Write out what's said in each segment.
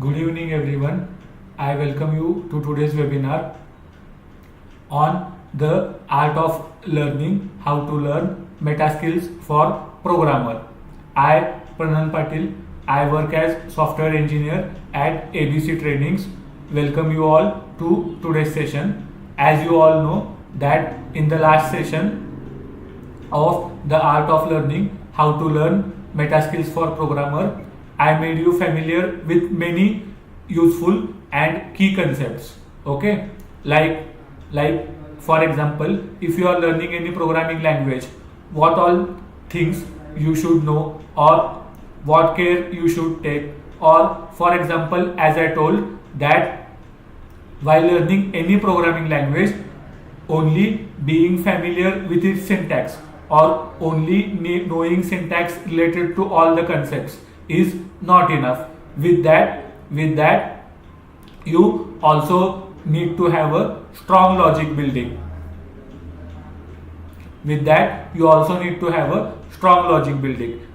Good evening everyone. I welcome you to today's webinar on the art of learning, how to learn meta skills for programmer. I, Pranan Patil, I work as software engineer at ABC Trainings. Welcome you all to today's session. As you all know that in the last session of the art of learning, how to learn meta skills for programmer, I made you familiar with many useful and key concepts. Okay, like for example, if you are learning any programming language, what all things you should know or what care you should take, or for example, as I told that while learning any programming language, only being familiar with its syntax or only knowing syntax related to all the concepts is not enough. With that you also need to have a strong logic building. With that you also need to have a strong logic building.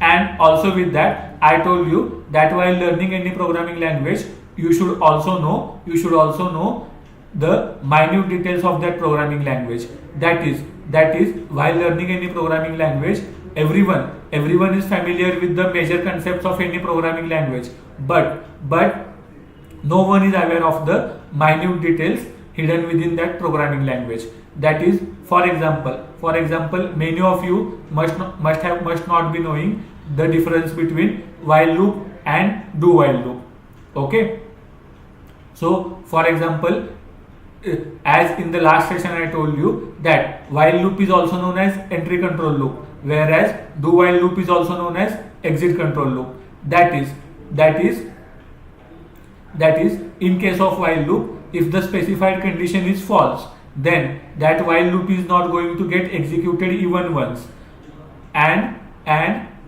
And also with that, I told you that while learning any programming language, you should also know the minute details of that programming language. That is while learning any programming language, everyone is familiar with the major concepts of any programming language, but no one is aware of the minute details hidden within that programming language. That is, for example, many of you must not be knowing the difference between while loop and do while loop. Okay, so for example, as in the last session I told you that while loop is also known as entry control loop, whereas do while loop is also known as exit control loop. That is in case of while loop, if the specified condition is false, then that while loop is not going to get executed even once, and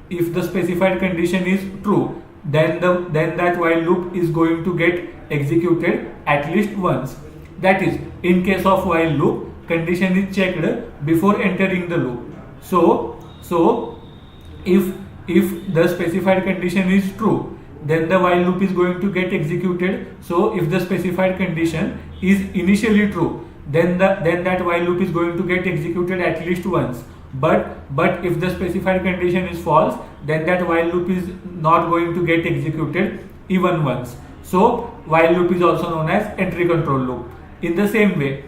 if the specified condition is true, then that while loop is going to get executed at least once. That is, in case of while loop, condition is checked before entering the loop. So if the specified condition is true, then the while loop is going to get executed. So if the specified condition is initially true, then that while loop is going to get executed at least once. But if the specified condition is false, then that while loop is not going to get executed even once. So while loop is also known as entry control loop. In the same way,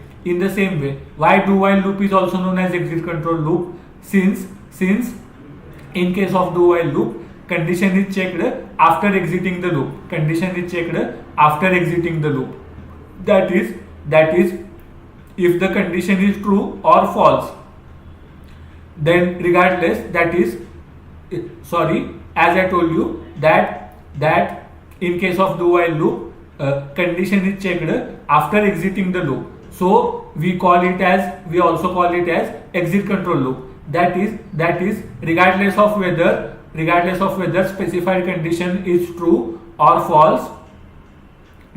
why do while loop is also known as exit control loop? Since in case of do while loop, condition is checked after exiting the loop. That is if the condition is true or false, then regardless, as I told you that in case of do while loop, condition is checked after exiting the loop. So we also call it as exit control loop. That is regardless of whether specified condition is true or false,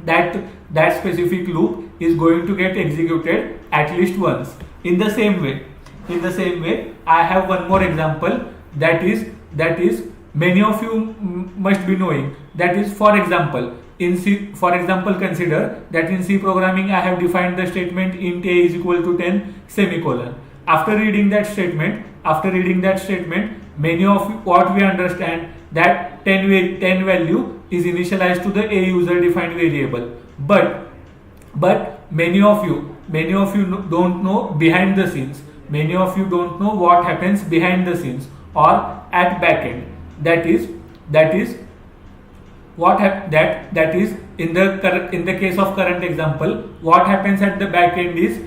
that specific loop is going to get executed at least once. In the same way, I have one more example that is many of you must be knowing. That is, for example, consider that in C programming I have defined the statement int a is equal to 10 semicolon. After reading that statement, many of you, what we understand that 10 value is initialized to the a user defined variable. But many of you don't know behind the scenes. Many of you don't know what happens behind the scenes or at backend. That is in the case of current example, what happens at the backend is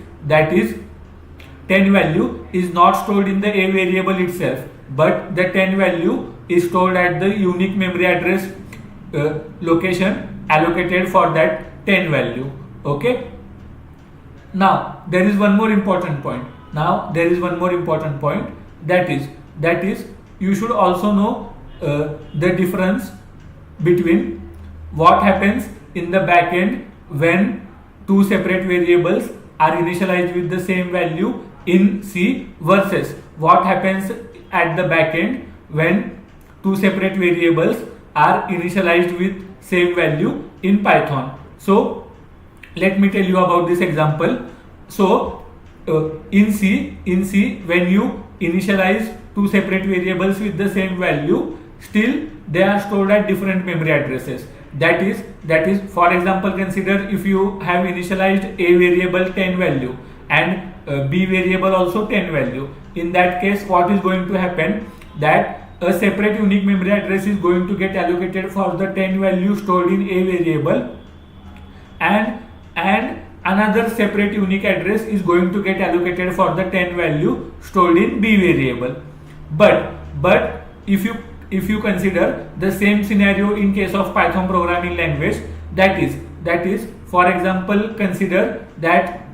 10 value is not stored in the a variable itself, but the 10 value is stored at the unique memory address location allocated for that 10 value. Okay. Now there is one more important point. That is you should also know the difference between what happens in the backend when two separate variables are initialized with the same value in C versus what happens at the backend when two separate variables are initialized with same value in Python. So let me tell you about this example. So in C, when you initialize two separate variables with the same value, still they are stored at different memory addresses. That is, for example, consider if you have initialized a variable 10 value and b variable also 10 value. In that case, what is going to happen, that a separate unique memory address is going to get allocated for the 10 value stored in a variable, and another separate unique address is going to get allocated for the 10 value stored in b variable. But if you consider the same scenario in case of Python programming language, that is for example, consider that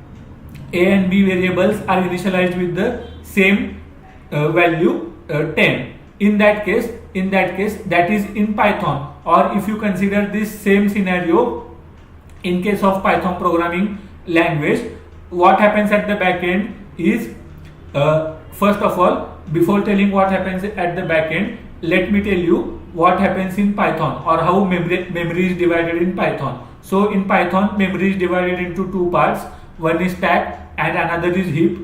a and b variables are initialized with the same value 10. In that case, that is in Python. Or if you consider this same scenario in case of Python programming language, what happens at the back end is, first of all, before telling what happens at the back end, let me tell you what happens in Python, or how memory is divided in Python. So in Python, memory is divided into two parts. One is stack and another is heap.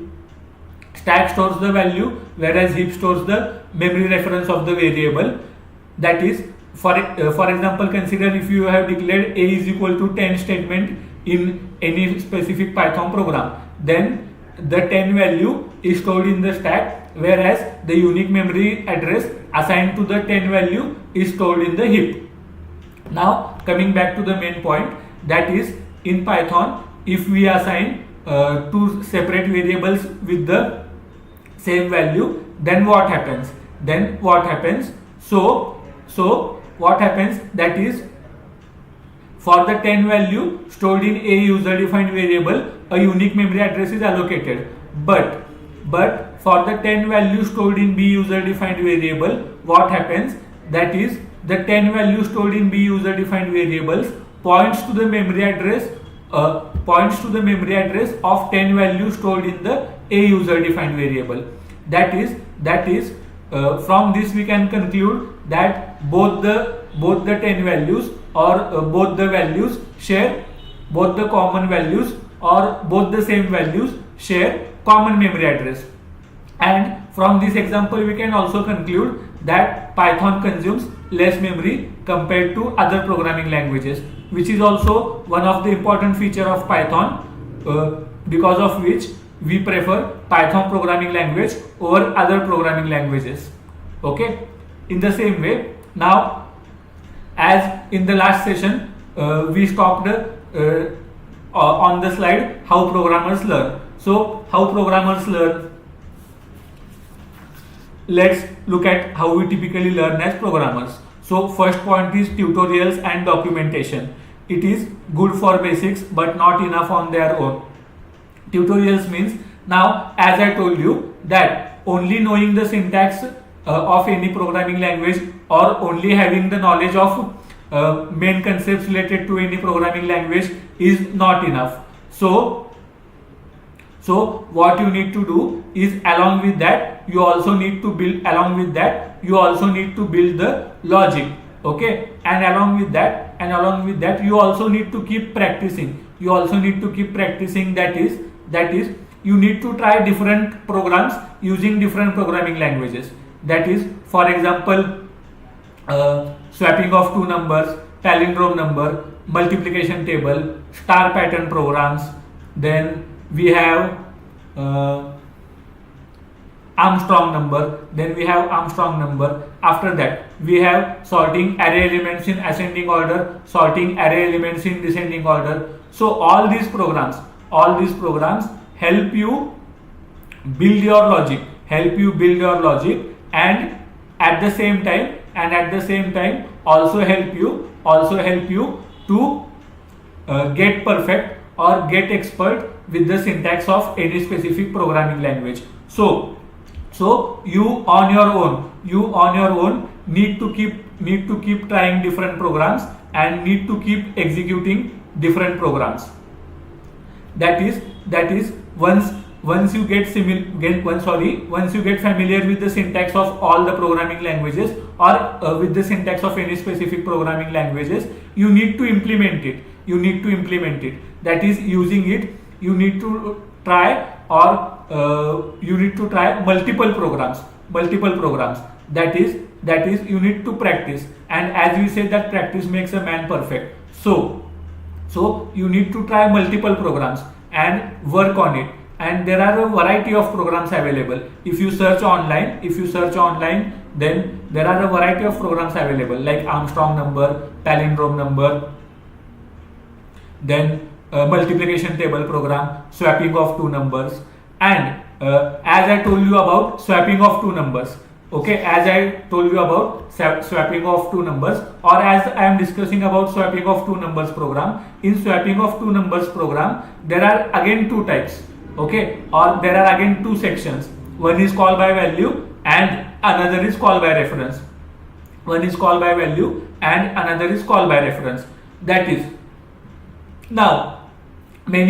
Stack stores the value, whereas heap stores the memory reference of the variable. That is, for example, consider if you have declared a is equal to 10 statement in any specific Python program, then the 10 value is stored in the stack, whereas the unique memory address assigned to the 10 value is stored in the heap. Now coming back to the main point, that is, in Python, if we assign two separate variables with the same value, then what happens? So what happens, that is, for the 10 value stored in a user defined variable, a unique memory address is allocated. But for the 10 value stored in b user defined variable, what happens, that is, the 10 value stored in b user defined variables points to the memory address of 10 value stored in the a user defined variable. That is, from this we can conclude that both the 10 values, or both the values share both the common values, or both the same values share common memory address. And from this example we can also conclude that Python consumes less memory compared to other programming languages, which is also one of the important feature of Python, because of which we prefer Python programming language over other programming languages. Okay, in the same way, now as in the last session we stopped on the slide how programmers learn. So how programmers learn, let's look at how we typically learn as programmers. So first point is tutorials and documentation. It is good for basics but not enough on their own. Tutorials means, now as I told you, that only knowing the syntax of any programming language, or only having the knowledge of main concepts related to any programming language is not enough. So what you need to do is, along with that you also need to build the logic. Okay, and along with that you also need to keep practicing. That is you need to try different programs using different programming languages. That is, for example, swapping of two numbers, palindrome number, multiplication table, star pattern programs. Then we have Armstrong number. After that we have sorting array elements in ascending order, sorting array elements in descending order. So all these programs help you build your logic, and at the same time also help you to get perfect or get expert with the syntax of any specific programming language. So you on your own need to keep trying different programs and need to keep executing different programs. That is once once you get familiar with the syntax of all the programming languages, or with the syntax of any specific programming languages, you need to implement it. That is, using it, you need to try, or you need to try multiple programs. That is, you need to practice, and as we say that practice makes a man perfect. So you need to try multiple programs and work on it. And there are a variety of programs available. If you search online, then there are a variety of programs available, like Armstrong number, palindrome number, then multiplication table program, swapping of two numbers, and as I told you about swapping of two numbers, okay, as I told you about swapping of two numbers, or as I am discussing about swapping of two numbers program. In swapping of two numbers program, there are again two types, okay, or there are again two sections. One is call by value and another is call by reference. One is call by value and another is call by reference. That is, now I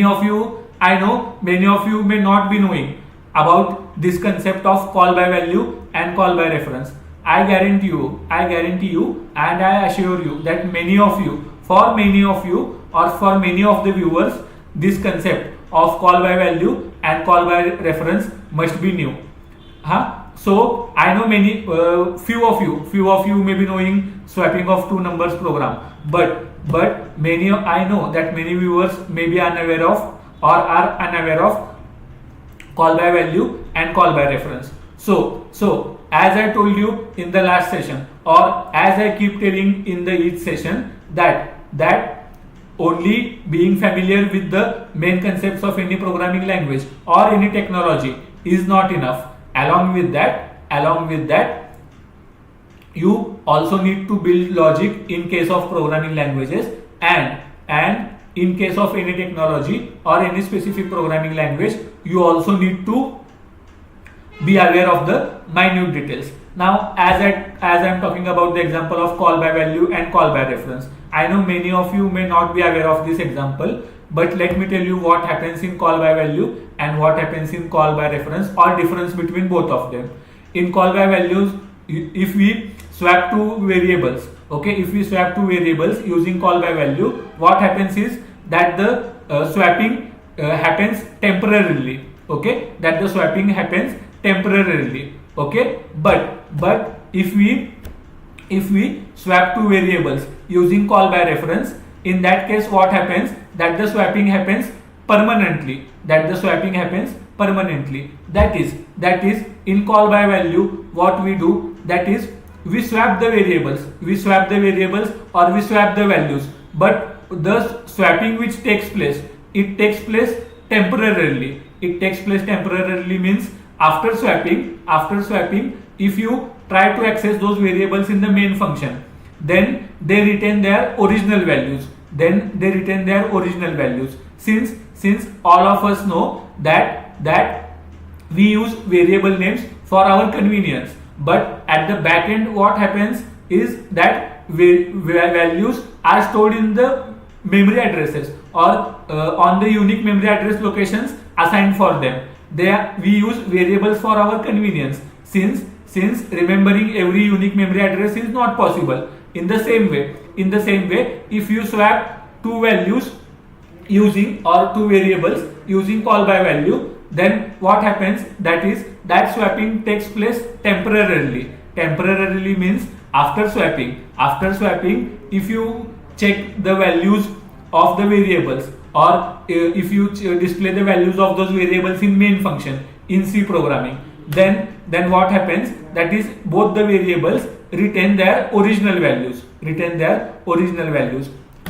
know many of you may not be knowing about this concept of call by value and call by reference. I guarantee you and I assure you that for many of the viewers, this concept of call by value and call by reference must be new. So I know few of you may be knowing swapping of two numbers program, but I know that many viewers may be unaware of, or are unaware of, call by value and call by reference. So as I told you in the last session, or as I keep telling in each session, that only being familiar with the main concepts of any programming language or any technology is not enough. Along with that, you also need to build logic in case of programming languages, and in case of any technology or any specific programming language, you also need to be aware of the minute details. Now, as I am talking about the example of call by value and call by reference, I know many of you may not be aware of this example, but let me tell you what happens in call by value and what happens in call by reference, or difference between both of them. In call by values, if we swap two variables, okay, using call by value, what happens is that the swapping happens temporarily, okay, okay, but if we swap two variables using call by reference, in that case what happens, that the swapping happens permanently. That is in call by value, what we do, that is, we swap the variables or we swap the values, but the swapping which takes place, it takes place temporarily. Means after swapping, if you try to access those variables in the main function, then they retain their original values. Since all of us know that we use variable names for our convenience, but at the back end what happens is that values are stored in the memory addresses, or on the unique memory address locations assigned for them. We use variables for our convenience, since remembering every unique memory address is not possible. In the same way, if you swap two values two variables using call by value, then what happens, that swapping takes place temporarily. Temporarily means after swapping, if you check the values of the variables, or if you display the values of those variables in main function in C programming, then what happens, that is, both the variables retain their original values.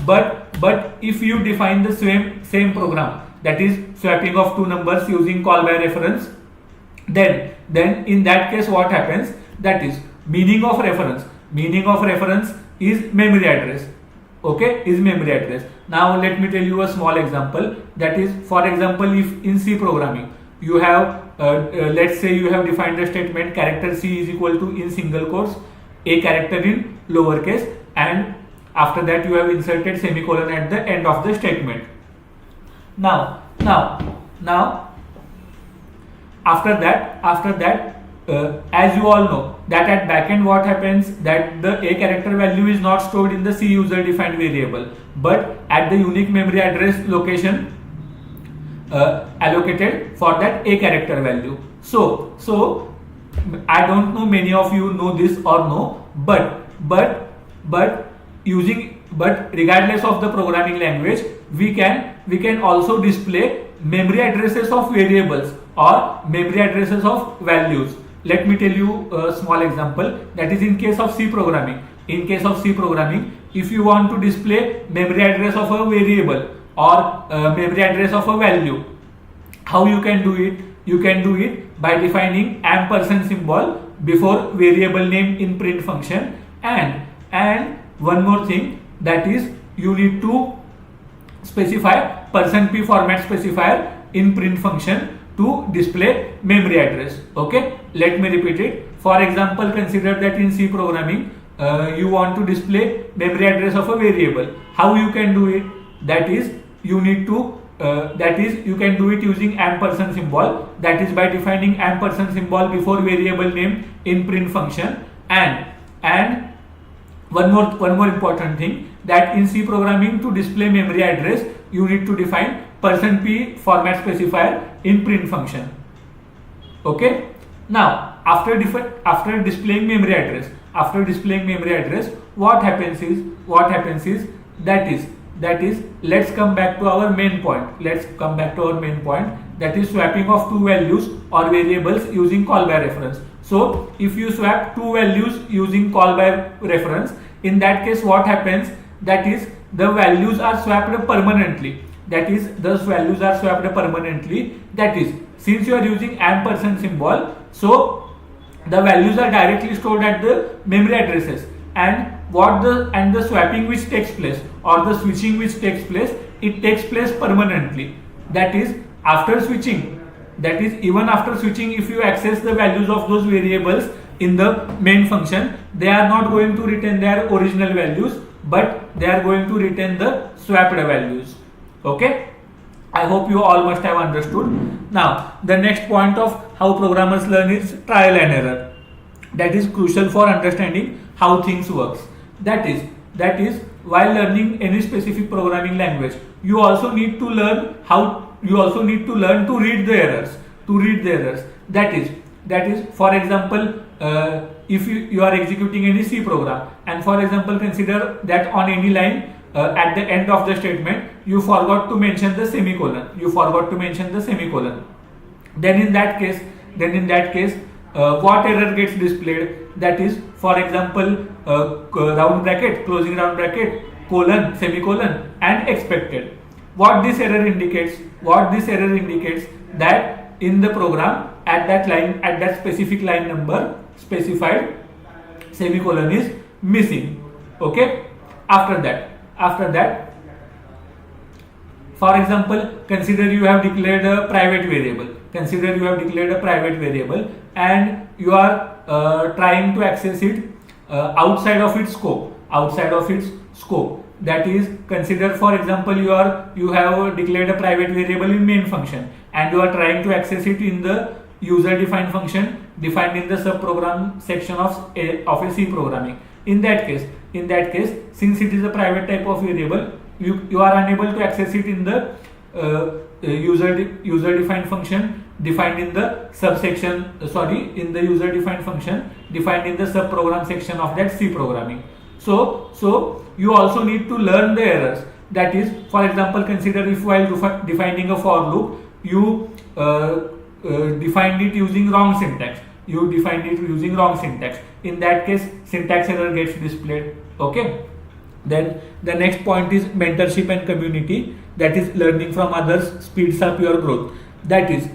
But if you define the same program, that is swapping of two numbers using call by reference, then in that case what happens, that is, meaning of reference is memory address, okay, is memory address. Now let me tell you a small example, that is, for example, if in C programming you have let's say you have defined a statement character C is equal to, in single quotes, a character in lowercase, and after that you have inserted semicolon at the end of the statement. Now After that, as you all know that at backend what happens, that the a character value is not stored in the C user defined variable, but at the unique memory address location allocated for that a character value. So I don't know many of you know this or no, but regardless of the programming language, we can also display memory addresses of variables or memory addresses of values. Let me tell you a small example, that is in case of C programming. In case of C programming, if you want to display memory address of a variable or memory address of a value, how you can do it? You can do it by defining ampersand symbol before variable name in print function, and one more thing, that is you need to specify %p format specifier in print function to display memory address. Okay, let me repeat it. For example, consider that in C programming you want to display memory address of a variable. How you can do it? That is you need to you can do it using ampersand symbol, that is by defining ampersand symbol before variable name in print function, and one more important thing, that in C programming to display memory address you need to define %p format specifier in print function. Okay, now after displaying memory address, what happens is that is let's come back to our main point. That is swapping of two values or variables using call by reference. So if you swap two values using call by reference, in that case what happens, that is the values are swapped permanently. That is since you are using ampersand symbol, so the values are directly stored at the memory addresses, and the swapping which takes place or the switching which takes place, it takes place permanently. That is after switching, even after switching, if you access the values of those variables in the main function, they are not going to retain their original values, but they are going to retain the swapped values. Okay, I hope you all must have understood. Now the next point of how programmers learn is trial and error. That is crucial for understanding how things works. That is while learning any specific programming language, you also need to learn to read the errors. That is for example, if you are executing any C program, and for example consider that on any line at the end of the statement you forgot to mention the semicolon. Then in that case what error gets displayed? That is, for example, round bracket, closing round bracket, colon, semicolon, and expected. What this error indicates? That in the program at that specific line number specified, semicolon is missing. Okay. After that, for example, consider you have declared a private variable. And you are trying to access it outside of its scope. That is, consider for example you have declared a private variable in main function, and you are trying to access it in the user defined function defined in the subprogram section of a C programming. In that case, since it is a private type of variable, you are unable to access it in the user defined function defined in the user defined function defined in the subprogram section of that C programming. So you also need to learn the errors. That is, for example, consider if while defining a for loop, you defined it using wrong syntax. In that case, syntax error gets displayed. Okay. Then the next point is mentorship and community. That is, learning from others speeds up your growth. That is,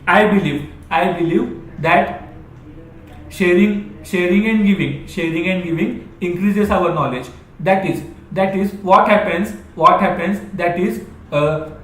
I believe that sharing and giving increases our knowledge. That is what happens. That is,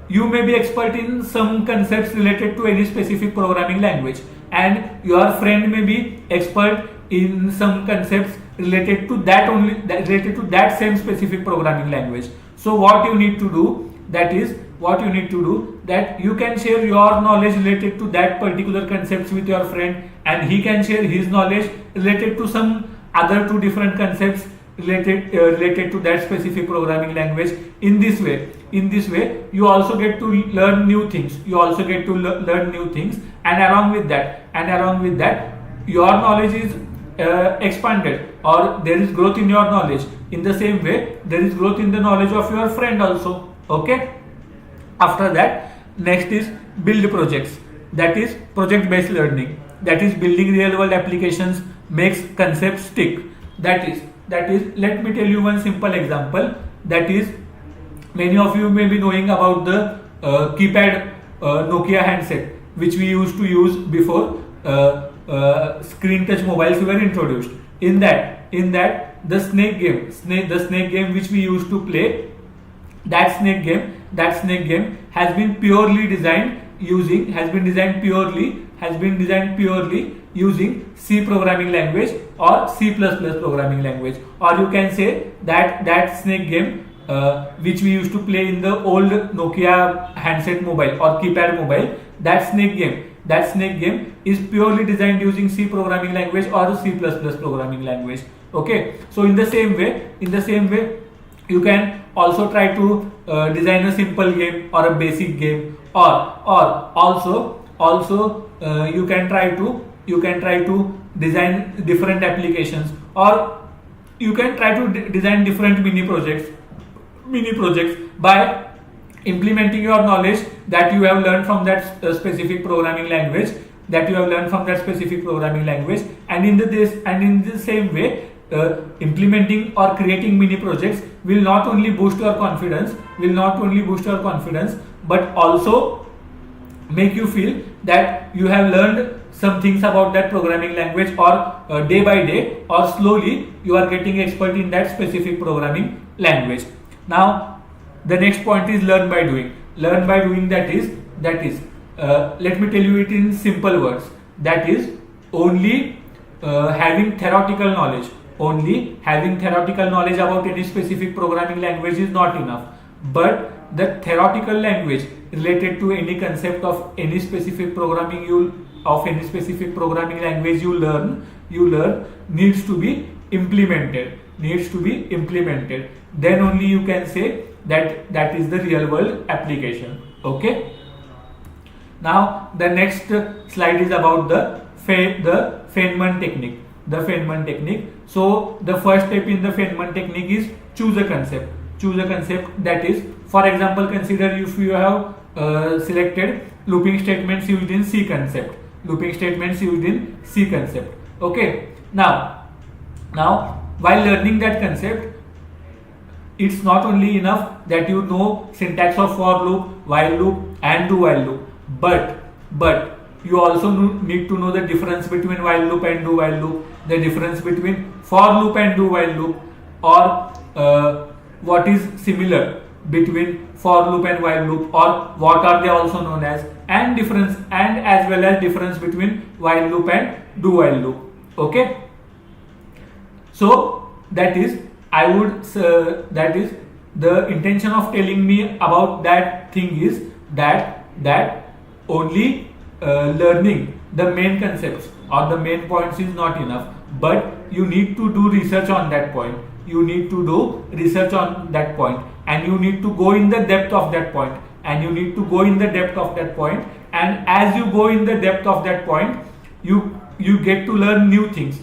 you may be expert in some concepts related to any specific programming language, and your friend may be expert in some concepts related to that same specific programming language. So what you need to do, that is what you need to do, that you can share your knowledge related to that particular concepts with your friend, and he can share his knowledge related to some other two different concepts related to that specific programming language. In this way you also get to learn new things, and along with that your knowledge is expanded, or there is growth in your knowledge. In the same way, there is growth in the knowledge of your friend also. Okay. After that, next is build projects. That is project based learning. That is building real world applications, makes concepts stick. That is let me tell you one simple example. That is, many of you may be knowing about the keypad Nokia handset, which we used to use before screen touch mobiles were introduced. In that the snake game which we used to play, that snake game has been designed purely using C programming language or C++ programming language, or you can say that snake game which we used to play in the old Nokia handset mobile or keypad mobile, that snake game is purely designed using C programming language or C++ programming language. Okay, so in the same way you can also try to design a simple game or a basic game, or also you can try to design different applications, or you can try to design different mini projects by implementing your knowledge that you have learned from that specific programming language, and in the same way implementing or creating mini projects will not only boost your confidence, but also make you feel that you have learned some things about that programming language, or day by day or slowly you are getting expert in that specific programming language. Now the next point is learn by doing. That is let me tell you it in simple words. That is, only having theoretical knowledge about any specific programming language is not enough, but the theoretical language related to any concept of any specific programming language you learn needs to be implemented. Then only you can say that is the real world application. Okay. Now the next slide is about the Feynman technique. So the first step in the Feynman technique is choose a concept. That is, for example, consider if you have selected looping statements used in C concept. Okay. Now while learning that concept, it's not only enough that you know syntax of for loop, while loop and do while loop, but you also need to know the difference between while loop and do while loop, the difference between for loop and do while loop, or what is similar between for loop and while loop, or what are they also known as, and as well as difference between while loop and do while loop. Okay. So that is the intention of telling me about that thing is that only learning the main concepts or the main points is not enough, but you need to do research on that point. And you need to go in the depth of that point. And as you go in the depth of that point, you get to learn new things.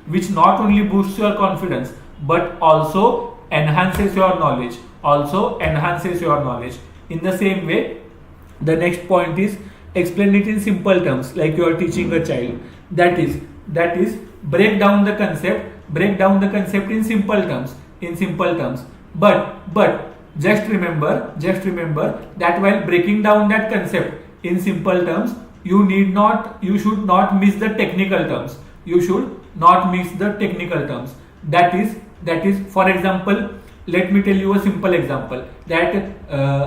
Which not only boosts your confidence but also enhances your knowledge. In the same way, the next point is explain it in simple terms, like you are teaching a child. That is break down the concept in simple terms. But just remember that while breaking down that concept in simple terms, you should not miss the technical terms. That is, for example, let me tell you a simple example, that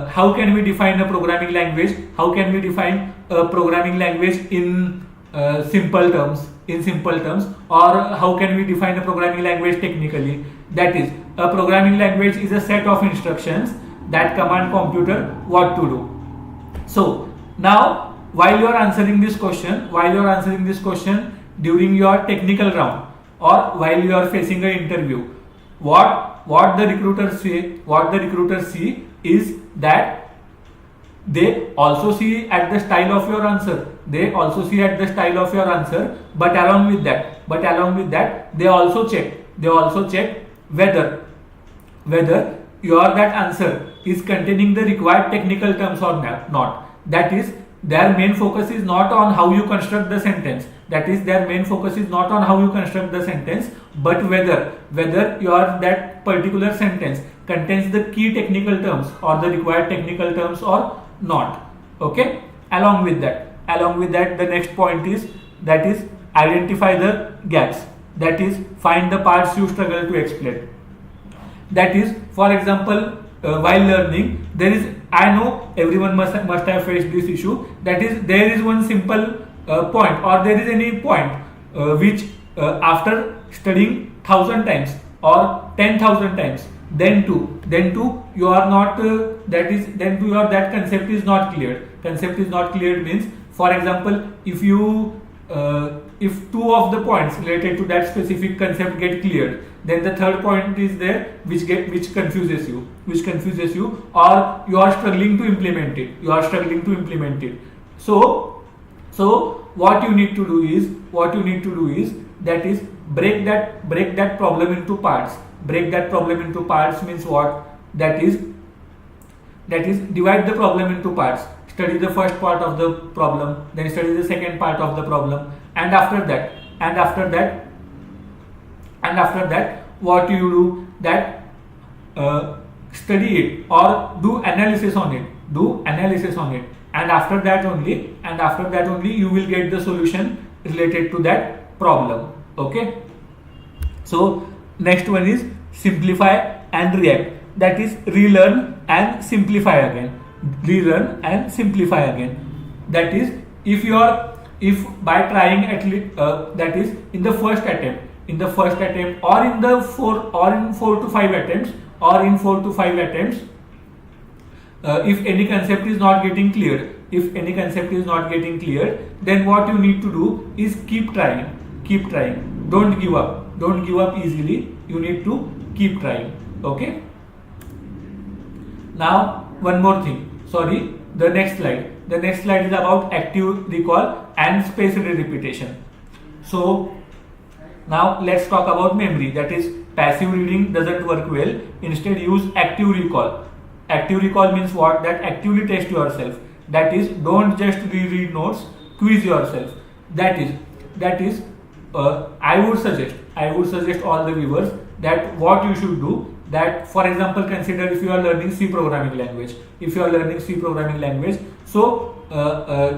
how can we define a programming language? In simple terms, or how can we define a programming language technically? That is, a programming language is a set of instructions that command computer what to do. So now while you are answering this question, during your technical round or while you are facing an interview, what the recruiters see is that they also see at the style of your answer. But along with that, they also check whether your that answer is containing the required technical terms or not. That is, their main focus is not on how you construct the sentence. But whether your that particular sentence contains the key technical terms or the required technical terms or not. Okay. Along with that, the next point is identify the gaps. That is, find the parts you struggle to explain. That is, for example, while learning, I know everyone must have faced this issue. That is, there is one simple point, or there is any point which after studying 1,000 times or 10,000 times, then too you are not that concept is not clear. Means, for example, if two of the points related to that specific concept get cleared, then the third point is there which confuses you, or you are struggling to implement it. So what you need to do is that is break that problem into parts. Means what? That is divide the problem into parts. Study the first part of the problem, then study the second part of the problem, and after that what you do, that study it or do analysis on it, and after that only you will get the solution related to that problem. Okay. So next one is simplify and react. That is, relearn and simplify again. That is, if by trying at least that is in the first attempt or in 4 to 5 attempts, if any concept is not getting clear, then what you need to do is keep trying. Don't give up easily. You need to keep trying. Okay. Now one more thing. The next slide is about active recall and spaced repetition. So now let's talk about memory. That is, passive reading doesn't work well. Instead, use active recall. Active recall means what? That actively test yourself. That is, don't just reread notes, quiz yourself. That is I would suggest all the viewers that what you should do, that for example, consider if you are learning C programming language. So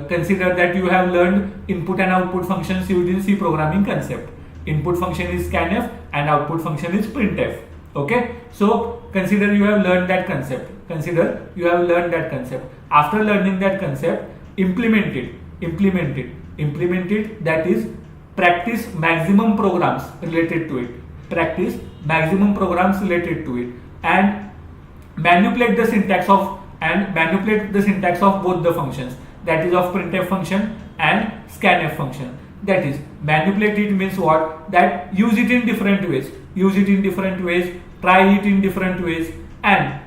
consider that you have learned input and output functions using C programming concept. Input function is scanf and output function is printf. Okay. So consider you have learned that concept. After learning that concept, implement it. That is, practice maximum programs related to it. And manipulate the syntax of both the functions, that is of printf function and scanf function. That is, manipulate it means what? That use it in different ways, try it in different ways, and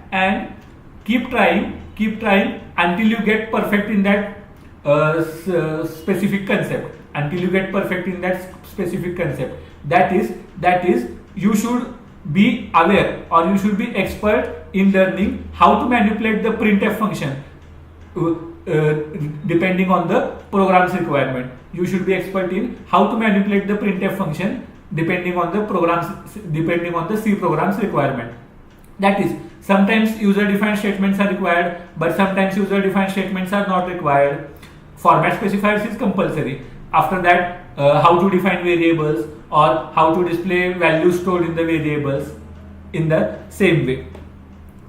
keep trying until you get perfect in that specific concept. That is, you should be aware, or you should be expert in learning how to manipulate the printf function depending on the program's requirement. You should be expert in how to manipulate the printf function depending on the C program's requirement. That is, sometimes user-defined statements are required, but sometimes user-defined statements are not required. Format specifiers is compulsory. After that, how to define variables or how to display values stored in the variables in the same way.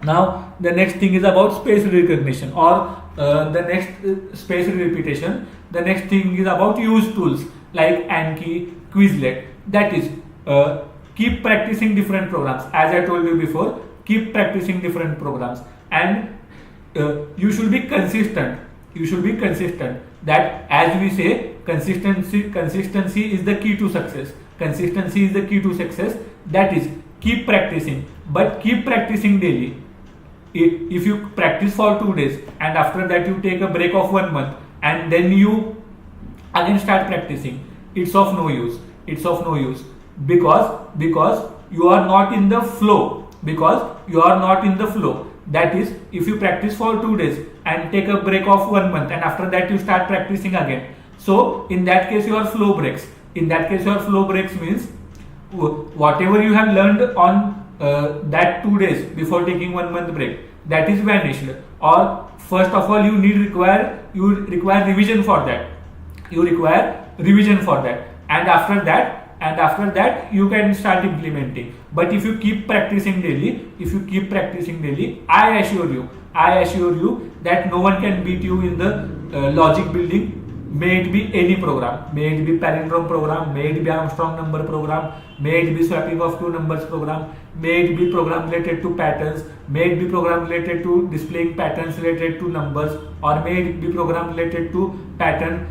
Now the next thing is about spaced recognition, or the next spaced repetition. The next thing is about use tools like Anki, Quizlet. That is, keep practicing different programs. As I told you before, keep practicing different programs. and you should be consistent. You should be consistent. That, as we say, consistency is the key to success. Consistency is the key to success. That is, keep practicing, but keep practicing daily. If you practice for 2 days and after that you take a break of 1 month and then you again start practicing, it's of no use. It's of no use, because you are not in the flow. That is, if you practice for 2 days and take a break of 1 month and after that you start practicing again, so in that case your flow breaks. Means whatever you have learned on that 2 days before taking 1 month break, that is vanished. Or first of all you require revision for that. And after that you can start implementing. But if you keep practicing daily, I assure you that no one can beat you in the logic building. May it be any program, may it be palindrome program, may it be Armstrong number program, may it be swapping of 2 numbers program, may it be program related to patterns, may it be program related to displaying patterns related to numbers, or may it be program related to pattern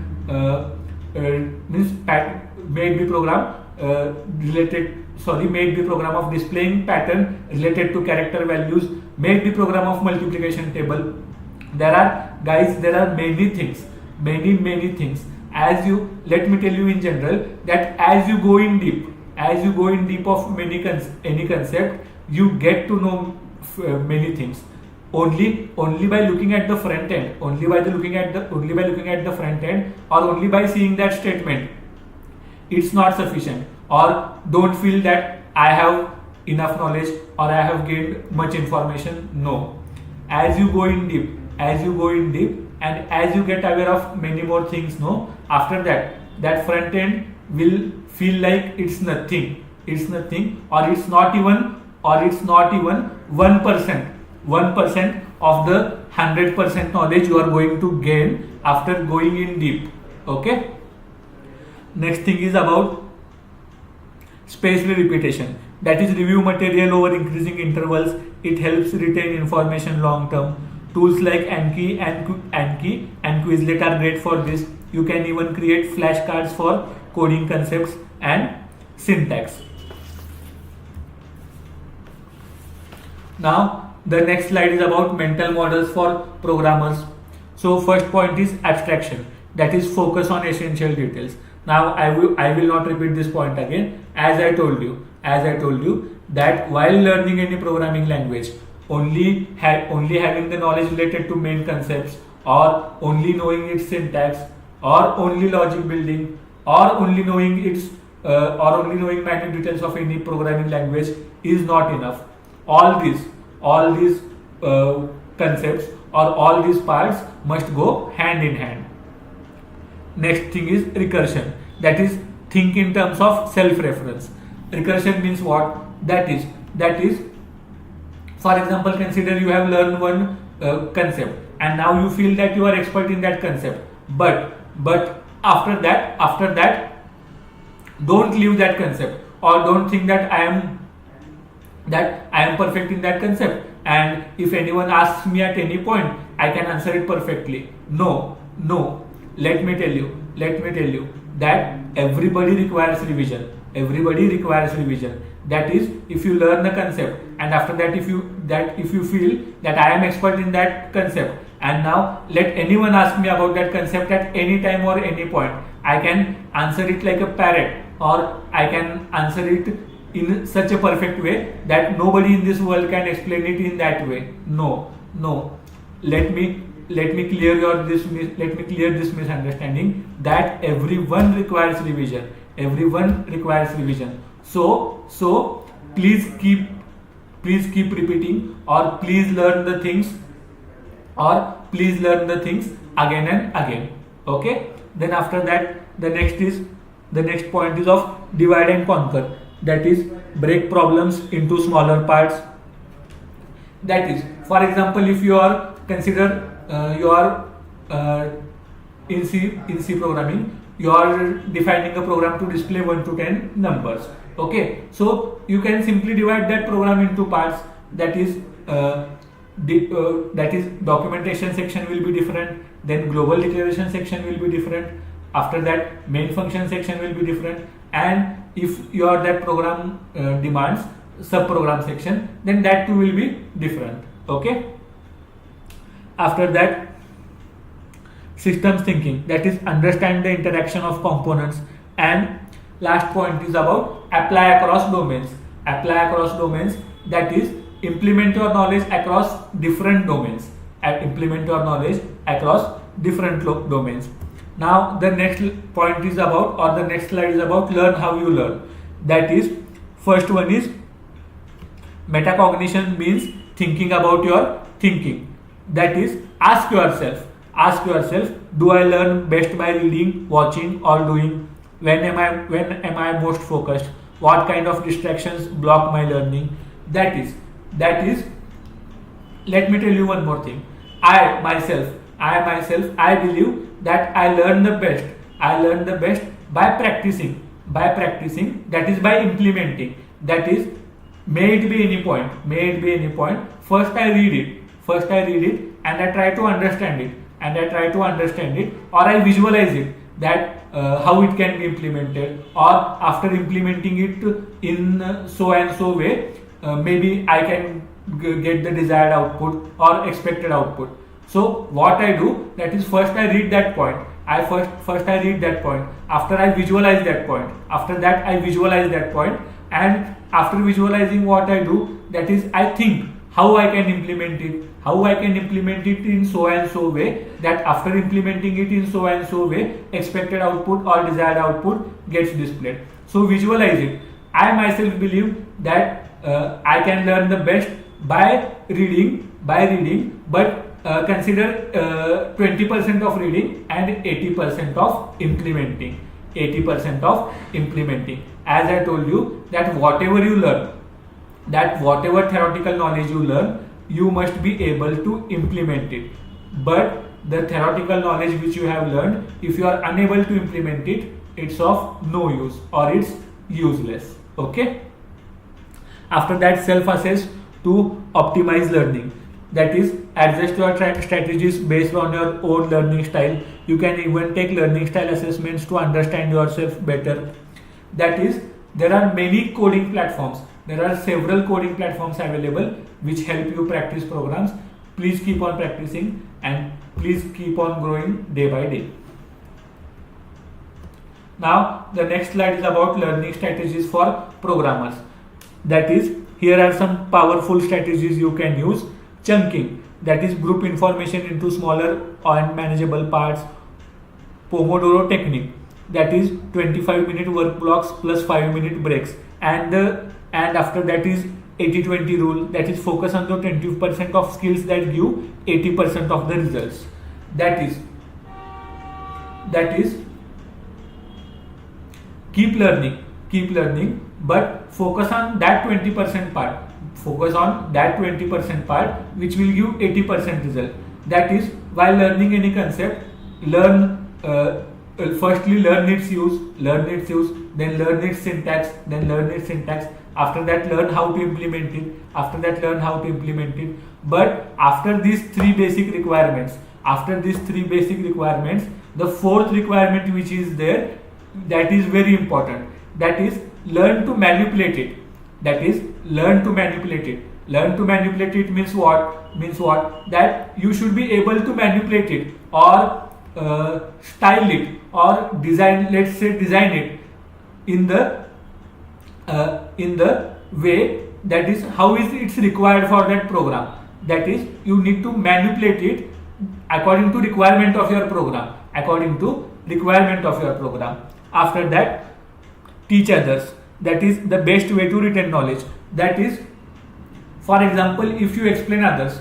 may it be program of displaying pattern related to character values, may it be program of multiplication table. There are many things. Let me tell you in general that as you go in deep of any concept, you get to know many things. Only by looking at the front end, or only by seeing that statement, it's not sufficient. Or don't feel that I have enough knowledge or I have gained much information. No. As you go in deep, and as you get aware of many more things, after that front end will feel like it's nothing, or it's not even 1% of the 100% knowledge you are going to gain after going in deep. Okay. Next thing is about spaced repetition. That is, review material over increasing intervals. It helps retain information long term. Tools like Anki and Quizlet are great for this. You can even create flashcards for coding concepts and syntax. Now, the next slide is about mental models for programmers. So, first point is abstraction. That is, focus on essential details. Now, I will not repeat this point again. As I told you that while learning any programming language, only having the knowledge related to main concepts, or only knowing its syntax, or only logic building, or only knowing minute details of any programming language is not enough. All these concepts or all these parts must go hand in hand. Next thing is recursion. That is, think in terms of self-reference. Recursion means what? That is, for example, consider you have learned one concept and now you feel that you are expert in that concept. But after that, don't leave that concept, or don't think that I am perfect in that concept, and if anyone asks me at any point, I can answer it perfectly. No. Let me tell you that everybody requires revision. That is, if you learn the concept and after that if you feel that I am expert in that concept, and now let anyone ask me about that concept at any time or any point, I can answer it like a parrot, or I can answer it in such a perfect way that nobody in this world can explain it in that way. No. Let me clear this misunderstanding that everyone requires revision. So please keep repeating, or please learn the things again and again. Okay. Then after that, the next point is of divide and conquer. That is, break problems into smaller parts. That is, for example, if you are in C programming, you are defining a program to display 1 to 10 numbers. Okay, so you can simply divide that program into parts. That is, that is documentation section will be different, then global declaration section will be different, after that main function section will be different, and if your that program demands subprogram section, then that too will be different. Okay, after that systems thinking, that is understand the interaction of components, and last point is about apply across domains. Apply across domains, that is implement your knowledge across different domains, and implement your knowledge across different domains. Now the next point is about, or the next slide is about learn how you learn. That is, first one is metacognition, means thinking about your thinking. That is, ask yourself, do I learn best by reading, watching, or doing? When am I most focused? What kind of distractions block my learning? That is, let me tell you one more thing. I myself, I believe that I learn the best by practicing, that is by implementing. That is, may it be any point. First I read it and I try to understand it, or I visualize it, that how it can be implemented, or after implementing it in so and so way, maybe I can get the desired output or expected output. So what I do, that is, first I read that point. First I read that point. After I visualize that point. After that I visualize that point, and after visualizing what I do, that is, I think how I can implement it in so and so way, that after implementing it in so and so way, expected output or desired output gets displayed. So visualize it. I myself believe that I can learn the best by reading, but consider 20% of reading and 80% of implementing. As I told you, that whatever you learn, that whatever theoretical knowledge you learn, you must be able to implement it. But the theoretical knowledge which you have learned, if you are unable to implement it, it's of no use, or it's useless. Okay. After that, self-assess to optimize learning. That is, adjust your strategies based on your own learning style. You can even take learning style assessments to understand yourself better. That is, there are many coding platforms. There are several coding platforms available which help you practice programs. Please keep on practicing and please keep on growing day by day. Now the next slide is about learning strategies for programmers. That is, here are some powerful strategies you can use. Chunking, that is, group information into smaller and manageable parts. Pomodoro technique, that is 25-minute work blocks plus 5-minute breaks, and after that is 80-20 rule, that is, focus on the 20% of skills that give 80% of the results. That is keep learning, but focus on that 20% part. Focus on that 20% part which will give 80% result. That is, while learning any concept, firstly learn its use, then learn its syntax, after that learn how to implement it, but after these three basic requirements, the fourth requirement which is there, that is very important, that is, learn to manipulate it. Learn to manipulate it means what? That you should be able to manipulate it, or style it, or design it in the way that is how is it's required for that program. That is, you need to manipulate it according to requirement of your program. After that, teach others. That is the best way to retain knowledge. That is, for example, if you explain others,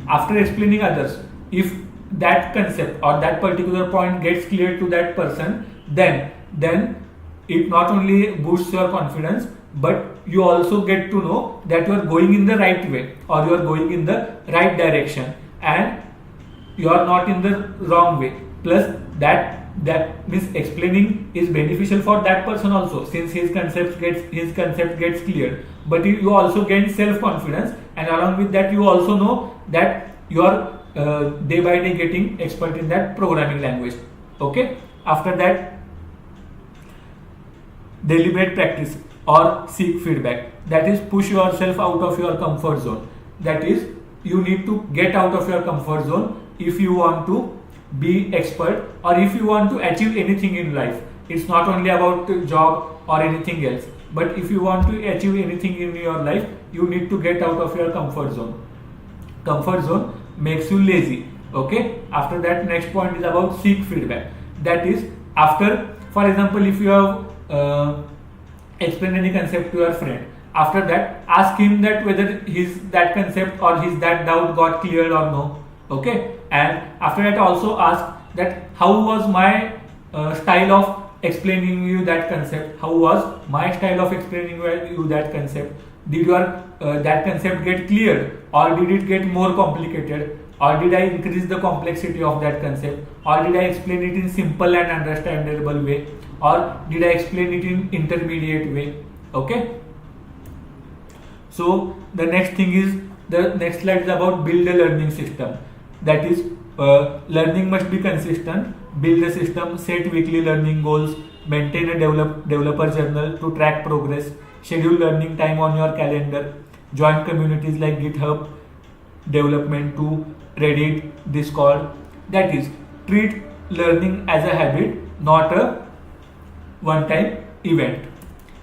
after explaining others, if that concept or that particular point gets clear to that person, then it not only boosts your confidence, but you also get to know that you are going in the right way, or you are going in the right direction, and you are not in the wrong way. Plus that means explaining is beneficial for that person also, since his concept gets clear, but you also gain self confidence and along with that you also know that you are day by day getting expert in that programming language. Okay, after that, deliberate practice or seek feedback, that is push yourself out of your comfort zone. That is, you need to get out of your comfort zone if you want to be expert or if you want to achieve anything in life. It's not only about job or anything else, but if you want to achieve anything in your life, you need to get out of your comfort zone. Comfort zone makes you lazy. Okay, after that, next point is about seek feedback. That is, after, for example, if you have explained any concept to your friend, after that ask him that whether his that concept or his that doubt got cleared or no. Okay, and after that also ask that how was my style of explaining you that concept, how was my style of explaining you that concept, did your that concept get cleared or did it get more complicated, or did I increase the complexity of that concept, or did I explain it in simple and understandable way, or did I explain it in intermediate way. Okay, so the next thing is, the next slide is about build a learning system. That is, learning must be consistent. Build a system, set weekly learning goals, maintain a developer journal to track progress, schedule learning time on your calendar, join communities like GitHub development to Reddit, Discord. That is, treat learning as a habit, not a one-time event.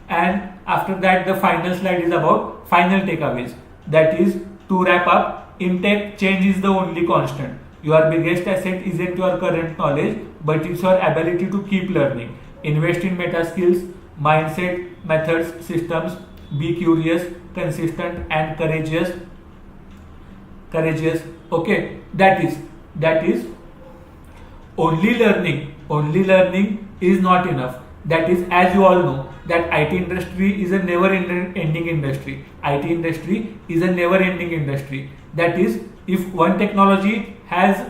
And after that, the final slide is about final takeaways. That is, to wrap up, in tech, change is the only constant. Your biggest asset isn't your current knowledge, but it's your ability to keep learning. Invest in meta skills, mindset, methods, systems. Be curious, consistent, and courageous. Okay, that is only learning is not enough. That is, as you all know, that IT industry is a never ending industry. IT industry is a never ending industry. That is, if one technology has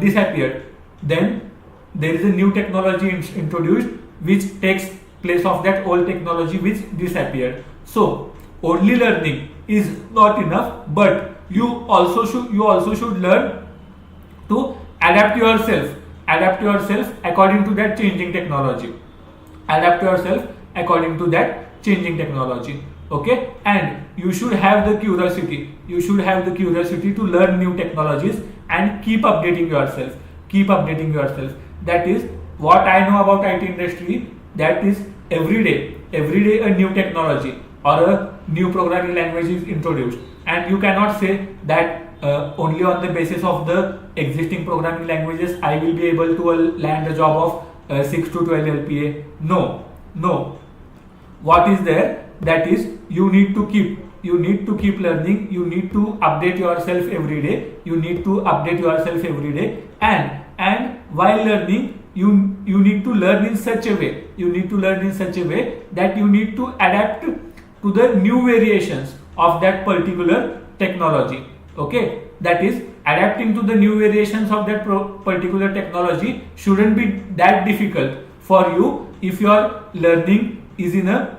disappeared, then there is a new technology introduced which takes place of that old technology which disappeared. So only learning is not enough, but you also should learn to adapt yourself according to that changing technology. Okay, and you should have the curiosity to learn new technologies and keep updating yourself. That is what I know about IT industry. That is, every day a new technology or a new programming language is introduced, and you cannot say that only on the basis of the existing programming languages I will be able to land a job of 6 to 12 LPA. No. What is there? That is, you need to keep learning. You need to update yourself every day. And while learning, you need to learn in such a way. That you need to adapt to the new variations of that particular technology. Okay, that is, adapting to the new variations of that particular technology shouldn't be that difficult for you if your learning is in a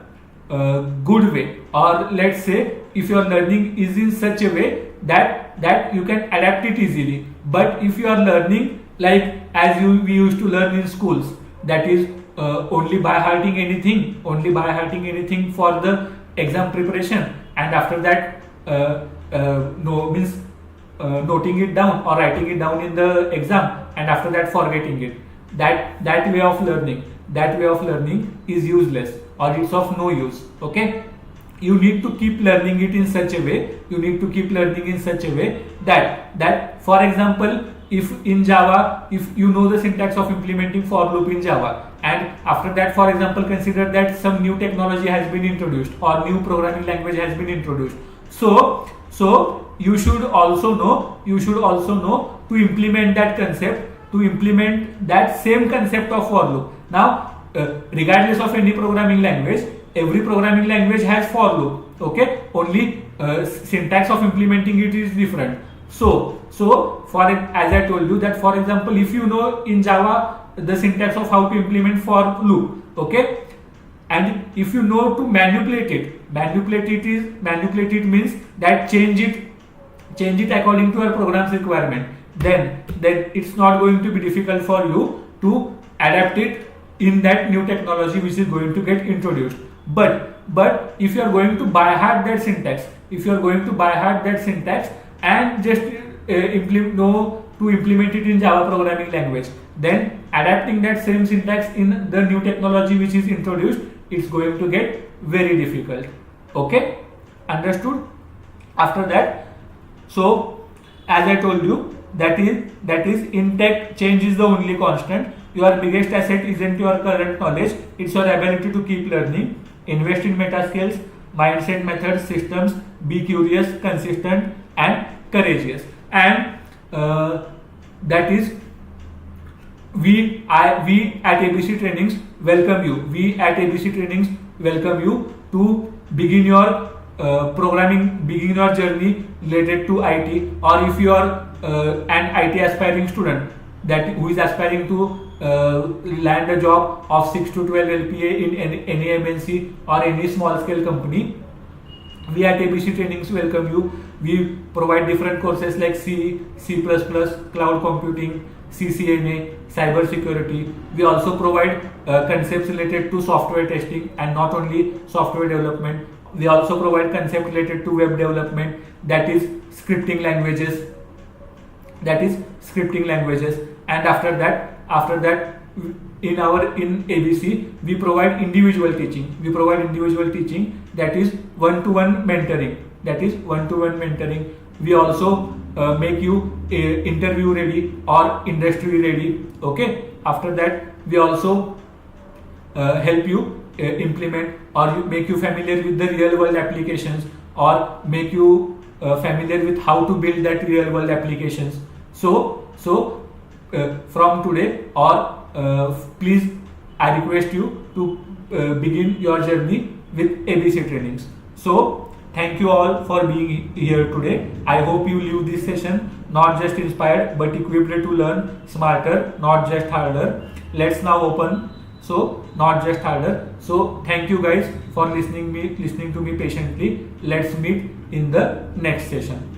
good way, or let's say if your learning is in such a way that you can adapt it easily. But if you are learning like as we used to learn in schools, that is only by hearting anything for the exam preparation, and after that noting it down or writing it down in the exam, and after that forgetting it. That way of learning is useless, or it's of no use. Okay, you need to keep learning it in such a way. That for example, if in Java, if you know the syntax of implementing for loop in Java, and after that, for example, consider that some new technology has been introduced or new programming language has been introduced. So you should also know to implement that concept, to implement that same concept of for loop. Now, regardless of any programming language, every programming language has for loop. Okay, only syntax of implementing it is different. So for as I told you that, for example, if you know in Java the syntax of how to implement for loop, okay, and if you know to manipulate it, Manipulate it means that change it according to your program's requirement. Then it's not going to be difficult for you to adapt it in that new technology which is going to get introduced. But if you are going to by heart that syntax, and just implement it in Java programming language, then adapting that same syntax in the new technology which is introduced, it's going to get very difficult. Okay, understood? After that, so as I told you, that is in tech, change is the only constant. Your biggest asset isn't your current knowledge, it's your ability to keep learning. Invest in meta skills, mindset, methods, systems. Be curious, consistent, and courageous. And that is we at ABC Trainings welcome you. We at ABC Trainings welcome you to begin your begin your journey related to IT, or if you are an IT aspiring student who is aspiring to land a job of 6 to 12 LPA in any MNC or any small scale company, we at ABC Trainings welcome you. We provide different courses like C++, cloud computing, CCNA, cyber security. We also provide concepts related to software testing, and not only software development. We also provide concepts related to web development, that is scripting languages. And after that, in ABC we provide individual teaching. That is one-to-one mentoring. We also make you interview ready or industry ready. Okay. After that, we also help you implement or make you familiar with the real world applications, or make you familiar with how to build that real world applications. So from today, or please, I request you to begin your journey with ABC Trainings. So thank you all for being here today. I hope you leave this session not just inspired but equipped to learn smarter, not just harder. Let's now open. So not just harder. So thank you guys for listening to me patiently. Let's meet in the next session.